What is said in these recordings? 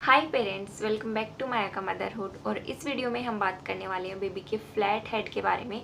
Hi parents, welcome back to Maya का motherhood. और इस वीडियो में हम बात करने वाले हैं बेबी के फ्लैट हेड के बारे में।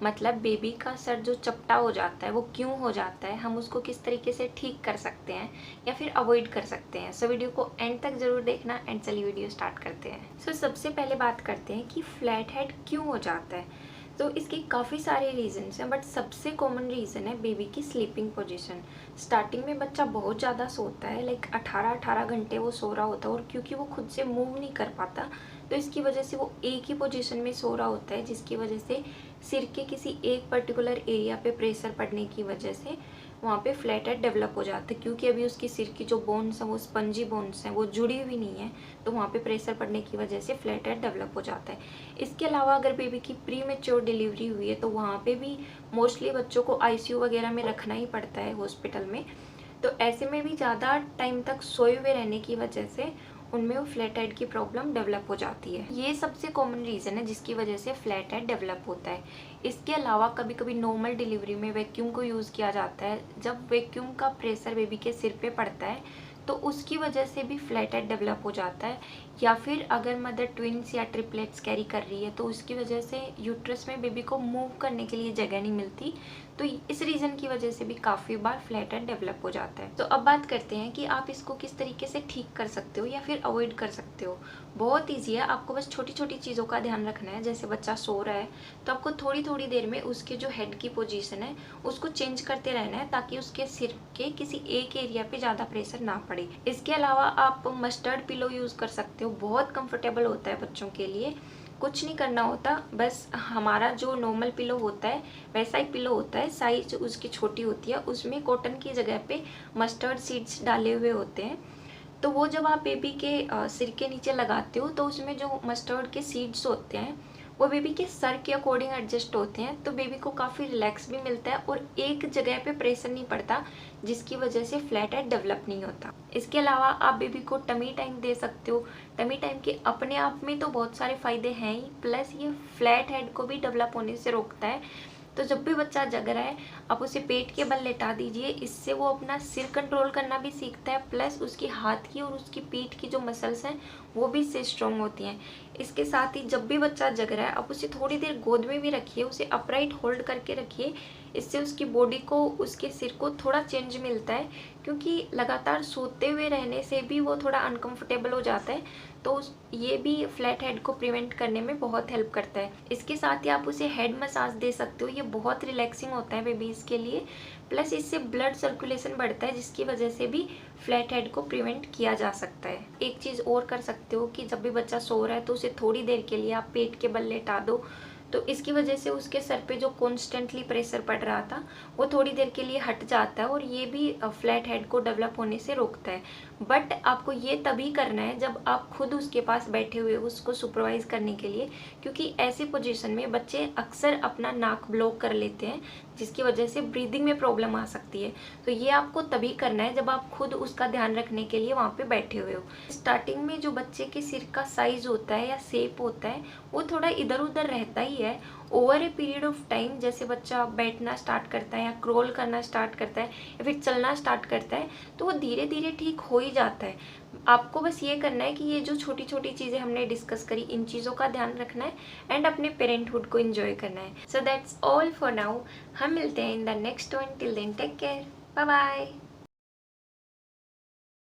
मतलब बेबी का सर जो चपटा हो जाता है वो क्यों हो जाता है, हम उसको किस तरीके से ठीक कर सकते हैं या फिर अवॉइड कर सकते हैं। सो वीडियो को एंड तक जरूर देखना। एंड चलिए वीडियो स्टार्ट करते हैं। सो सबसे पहले बात करते हैं कि फ्लैट हेड क्यों हो जाता है। तो इसके काफ़ी सारे रीजंस हैं, बट सबसे कॉमन रीज़न है बेबी की स्लीपिंग पोजीशन। स्टार्टिंग में बच्चा बहुत ज़्यादा सोता है, लाइक 18 घंटे वो सो रहा होता है, और क्योंकि वो खुद से मूव नहीं कर पाता तो इसकी वजह से वो एक ही पोजीशन में सो रहा होता है, जिसकी वजह से सिर के किसी एक पर्टिकुलर एरिया पे प्रेशर पड़ने की वजह से वहाँ पे फ्लैट हेड डेवलप हो जाता है। क्योंकि अभी उसकी सिर की जो बोन्स हैं वो स्पंजी बोन्स हैं, वो जुड़ी हुई नहीं है, तो वहाँ पे प्रेशर पड़ने की वजह से फ्लैट हेड डेवलप हो जाता है। इसके अलावा अगर बेबी की प्री मेच्योर डिलीवरी हुई है तो वहाँ पे भी मोस्टली बच्चों को आईसीयू वगैरह में रखना ही पड़ता है हॉस्पिटल में। तो ऐसे में भी ज़्यादा टाइम तक सोए हुए रहने की वजह से उनमें वो फ्लैट हेड की प्रॉब्लम डेवलप हो जाती है। ये सबसे कॉमन रीज़न है जिसकी वजह से फ्लैट हेड डेवलप होता है। इसके अलावा कभी कभी नॉर्मल डिलीवरी में वैक्यूम को यूज़ किया जाता है। जब वैक्यूम का प्रेशर बेबी के सिर पे पड़ता है तो उसकी वजह से भी फ्लैट हेड डेवलप हो जाता है। या फिर अगर मदर ट्विन्स या ट्रिपलेट्स कैरी कर रही है तो उसकी वजह से यूट्रस में बेबी को मूव करने के लिए जगह नहीं मिलती, तो इस रीज़न की वजह से भी काफ़ी बार फ्लैट हेड डेवलप हो जाता है। तो अब बात करते हैं कि आप इसको किस तरीके से ठीक कर सकते हो या फिर अवॉइड कर सकते हो। बहुत ईजी है, आपको बस छोटी छोटी चीज़ों का ध्यान रखना है। जैसे बच्चा सो रहा है तो आपको थोड़ी थोड़ी देर में उसके जो हेड की पोजीशन है उसको चेंज करते रहना है, ताकि उसके सिर के किसी एक एरिया पे ज़्यादा प्रेशर ना पड़े। इसके अलावा आप मस्टर्ड पिलो यूज़ कर सकते हो, बहुत कंफर्टेबल होता है बच्चों के लिए। कुछ नहीं करना होता, बस हमारा जो नॉर्मल पिलो होता है वैसा ही पिलो होता है, साइज उसकी छोटी होती है, उसमें कॉटन की जगह पे मस्टर्ड सीड्स डाले हुए होते हैं। तो वो जब आप बेबी के सिर के नीचे लगाते हो तो उसमें जो मस्टर्ड के सीड्स होते हैं वो बेबी के सर के अकॉर्डिंग एडजस्ट होते हैं, तो बेबी को काफ़ी रिलैक्स भी मिलता है और एक जगह पे प्रेशर नहीं पड़ता, जिसकी वजह से फ्लैट हेड डेवलप नहीं होता। इसके अलावा आप बेबी को टमी टाइम दे सकते हो। टमी टाइम के अपने आप में तो बहुत सारे फ़ायदे हैं ही, प्लस ये फ्लैट हेड को भी डेवलप होने से रोकता है। तो जब भी बच्चा जग रहा है आप उसे पेट के बल लेटा दीजिए, इससे वो अपना सिर कंट्रोल करना भी सीखता है, प्लस उसकी हाथ की और उसकी पीठ की जो मसल्स हैं वो भी इससे स्ट्रॉन्ग होती हैं। इसके साथ ही जब भी बच्चा जग रहा है आप उसे थोड़ी देर गोद में भी रखिए, उसे अपराइट होल्ड करके रखिए। इससे उसकी बॉडी को, उसके सिर को थोड़ा चेंज मिलता है, क्योंकि लगातार सोते हुए रहने से भी वो थोड़ा अनकंफर्टेबल हो जाता है, तो ये भी फ्लैट हेड को प्रिवेंट करने में बहुत हेल्प करता है। इसके साथ ही आप उसे हेड मसाज दे सकते हो, ये बहुत रिलैक्सिंग होता है बेबीज़ के लिए, प्लस इससे ब्लड सर्कुलेशन बढ़ता है, जिसकी वजह से भी फ्लैट हेड को प्रिवेंट किया जा सकता है। एक चीज़ और कर सकते हो कि जब भी बच्चा सो रहा है तो उसे थोड़ी देर के लिए आप पेट के बल लेटा दो, तो इसकी वजह से उसके सर पे जो कॉन्स्टेंटली प्रेशर पड़ रहा था वो थोड़ी देर के लिए हट जाता है, और ये भी फ्लैट हेड को डेवलप होने से रोकता है। बट आपको ये तभी करना है जब आप खुद उसके पास बैठे हुए हो उसको सुपरवाइज करने के लिए, क्योंकि ऐसी पोजीशन में बच्चे अक्सर अपना नाक ब्लॉक कर लेते हैं, जिसकी वजह से ब्रीदिंग में प्रॉब्लम आ सकती है। तो ये आपको तभी करना है जब आप खुद उसका ध्यान रखने के लिए वहाँ पे बैठे हुए हो। स्टार्टिंग में जो बच्चे के सिर का साइज होता है या शेप होता है वो थोड़ा इधर उधर रहता ही है। Over a period of time जैसे बच्चा बैठना स्टार्ट करता है या क्रोल करना स्टार्ट करता है या फिर चलना स्टार्ट करता है तो वो धीरे धीरे ठीक हो ही जाता है। आपको बस ये करना है कि ये जो छोटी छोटी चीज़ें हमने डिस्कस करी, इन चीज़ों का ध्यान रखना है एंड अपने पेरेंटहुड को एंजॉय करना है। So that's all for now. हम मिलते हैं in the next one. Till then take care, bye bye.